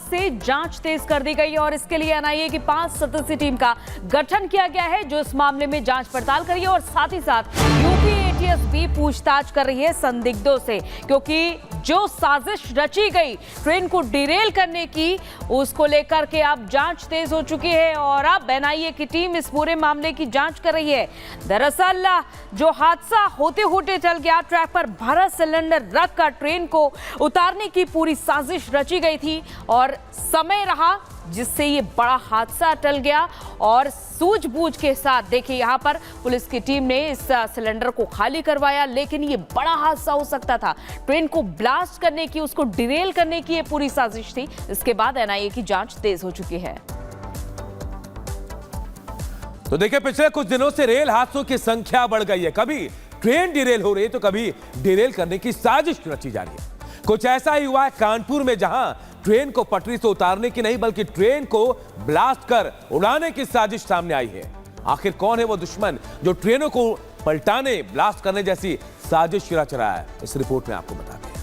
से जांच तेज कर दी गई और इसके लिए एनआईए की 5 सदस्यीय टीम का गठन किया गया है, जो इस मामले में जांच पड़ताल कर रही है और साथ ही साथ यूपी एटीएस भी पूछताछ कर रही है संदिग्धों से, क्योंकि जो साजिश रची गई ट्रेन को डिरेल करने की, उसको लेकर के अब जांच तेज हो चुकी है और अब एनआईए की टीम इस पूरे मामले की जांच कर रही है। दरअसल जो हादसा होते होते चल गया, ट्रैक पर भरा सिलेंडर रखकर ट्रेन को उतारने की पूरी साजिश रची गई थी और समय रहा जिससे ये बड़ा हादसा टल गया और सूझबूझ के साथ देखिए यहाँ पर पुलिस की टीम ने इस सिलेंडर को खाली करवाया, लेकिन ये बड़ा हादसा हो सकता था। ट्रेन को ब्लास्ट करने की, उसको डिरेल करने की ये पूरी साजिश थी। इसके बाद एनआईए की जांच तेज हो चुकी है। तो देखिए, पिछले कुछ दिनों से रेल हादसों की संख्या बढ़ गई है। कभी ट्रेन डिरेल हो रही है तो कभी डिरेल करने की साजिश रची जा रही है। कुछ ऐसा ही हुआ है कानपुर में, जहां ट्रेन को पटरी से उतारने की नहीं बल्कि ट्रेन को ब्लास्ट कर उड़ाने की साजिश सामने आई है। आखिर कौन है वो दुश्मन जो ट्रेनों को पलटाने, ब्लास्ट करने जैसी साजिश रच रहा है, इस रिपोर्ट में आपको बताते हैं।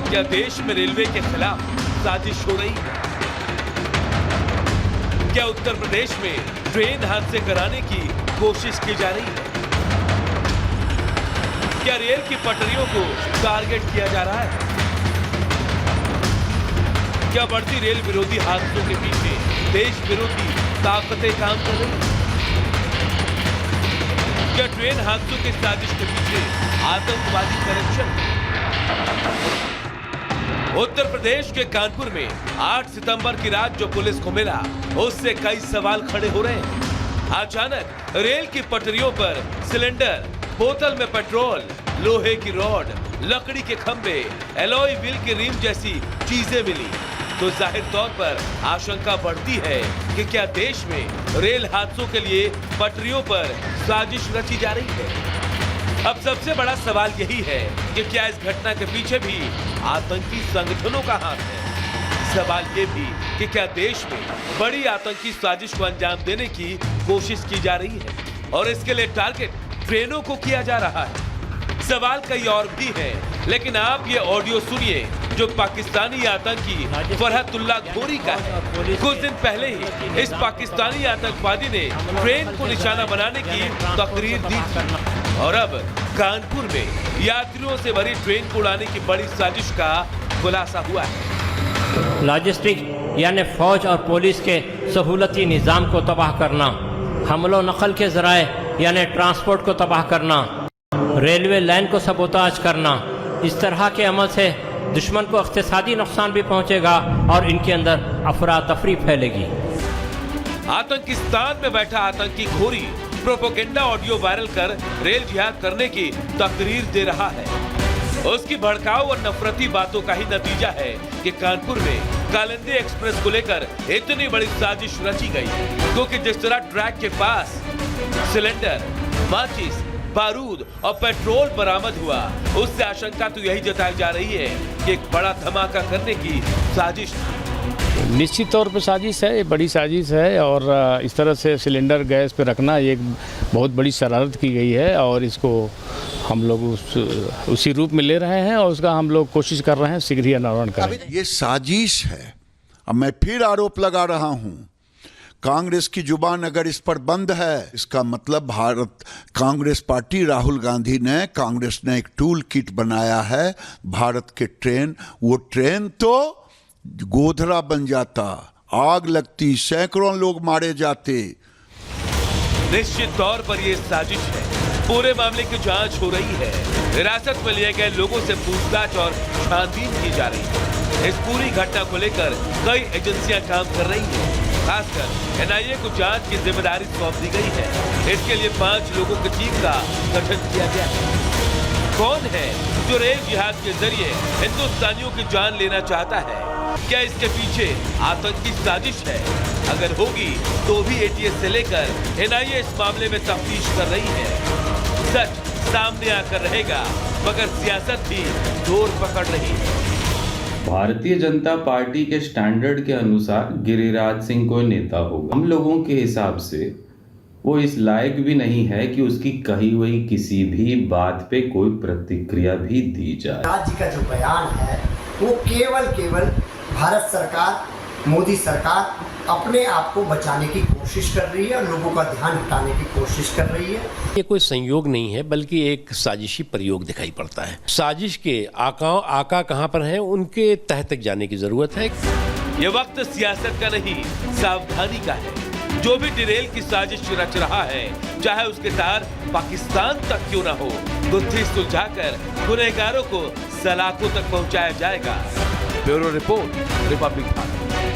क्या देश में रेलवे के खिलाफ साजिश हो रही है? क्या उत्तर प्रदेश में ट्रेन हादसे कराने की कोशिश की जा रही है? क्या रेल की पटरियों को टारगेट किया जा रहा है? क्या बढ़ती रेल विरोधी हादसों के पीछे देश विरोधी ताकतें काम कर रही हैं? क्या ट्रेन हादसों की साजिश के पीछे आतंकवादी कनेक्शन? उत्तर प्रदेश के कानपुर में 8 सितंबर की रात जो पुलिस को मिला, उससे कई सवाल खड़े हो रहे हैं। अचानक रेल की पटरियों पर सिलेंडर, बोतल में पेट्रोल, लोहे की रॉड, लकड़ी के खंभे, एलॉय व्हील की रिम जैसी चीजें मिली तो जाहिर तौर पर आशंका बढ़ती है कि क्या देश में रेल हादसों के लिए पटरियों पर साजिश रची जा रही है। अब सबसे बड़ा सवाल यही है कि क्या इस घटना के पीछे भी आतंकी संगठनों का हाथ है। सवाल ये भी कि क्या देश में बड़ी आतंकी साजिश को अंजाम देने की कोशिश की जा रही है और इसके लिए टारगेट ट्रेनों को किया जा रहा है। सवाल कई और भी हैं, लेकिन आप ये ऑडियो सुनिए जो पाकिस्तानी आतंकी फरहतुल्लाह घोरी का है। कुछ दिन पहले ही इस पाकिस्तानी आतंकवादी ने ट्रेन को निशाना बनाने की तकरीर दी थी और अब कानपुर में यात्रियों से भरी ट्रेन को उड़ाने की बड़ी साजिश का खुलासा हुआ है। लॉजिस्टिक यानी फौज और पुलिस के सहूलती निज़ाम को तबाह करना, हमलो नकल के ज़राए यानी ट्रांसपोर्ट को तबाह करना, रेलवे लाइन को सबोताज करना, इस तरह के अमल से दुश्मन को इक़्तिसादी नुकसान भी पहुंचेगा और इनके अंदर अफरा तफरी फैलेगी। आतंकिस्तान में बैठा आतंकी घोरी प्रोपोगेंडा ऑडियो वायरल कर रेल जिहाद करने की तकरीर दे रहा है। उसकी भड़काऊ और नफरती बातों का ही नतीजा है कि कानपुर में कालिंदी एक्सप्रेस को लेकर इतनी बड़ी साजिश रची गई, क्योंकि जिस तरह ट्रैक के पास सिलेंडर, माचिस, बारूद और पेट्रोल बरामद हुआ, उससे आशंका तो यही जताई जा रही है कि एक बड़ा धमाका करने की साजिश। निश्चित तौर पर साजिश है, ये बड़ी साजिश है और इस तरह से सिलेंडर गैस पे रखना ये एक बहुत बड़ी शरारत की गई है और इसको हम लोग उसी रूप में ले रहे हैं और उसका हम लोग कोशिश कर रहे हैं शीघ्र ही अनावरण करें। ये साजिश है। अब मैं फिर आरोप लगा रहा हूँ, कांग्रेस की जुबान अगर इस पर बंद है, इसका मतलब भारत कांग्रेस पार्टी, राहुल गांधी ने, कांग्रेस ने एक टूल किट बनाया है भारत के ट्रेन, वो ट्रेन तो गोधरा बन जाता, आग लगती, सैकड़ों लोग मारे जाते। निश्चित तौर पर यह साजिश है। पूरे मामले की जांच हो रही है। हिरासत में लिए गए लोगों से पूछताछ और छानबीन की जा रही है। इस पूरी घटना को लेकर कई एजेंसियां काम कर रही हैं। खासकर एनआईए को जांच की जिम्मेदारी सौंप दी गई है। इसके लिए 5 लोगों की टीम का गठन किया गया है। कौन है जो रेल जिहाद के जरिए हिंदुस्तानियों की जान लेना चाहता है? क्या इसके पीछे आतंकी साजिश है? अगर होगी तो भी एटीएस से लेकर एनआईए इस मामले में तफ्तीश कर रही है। सच सामने आकर रहेगा, मगर सियासत भी जोर पकड़ रही है। भारतीय जनता पार्टी के स्टैंडर्ड के अनुसार गिरिराज सिंह कोई नेता होगा। हम लोगों के हिसाब से वो इस लायक भी नहीं है कि उसकी कही हुई किसी भी बात पे कोई प्रतिक्रिया भी दी जाए। राज्य का जो बयान है वो केवल भारत सरकार, मोदी सरकार अपने आप को बचाने की कोशिश कर रही है और लोगों का ध्यान हटाने की कोशिश कर रही है। ये कोई संयोग नहीं है बल्कि एक साजिशी प्रयोग दिखाई पड़ता है। साजिश के आका कहां पर हैं उनके तह तक जाने की जरूरत है। ये वक्त सियासत का नहीं, सावधानी का है। जो भी डिरेल की साजिश रच रहा है, चाहे उसके तार पाकिस्तान तक क्यों ना हो, गुत्थी सुलझाकर गुनहगारों को सलाखों तक पहुंचाया जाएगा। Bureau report, Republic Bharat.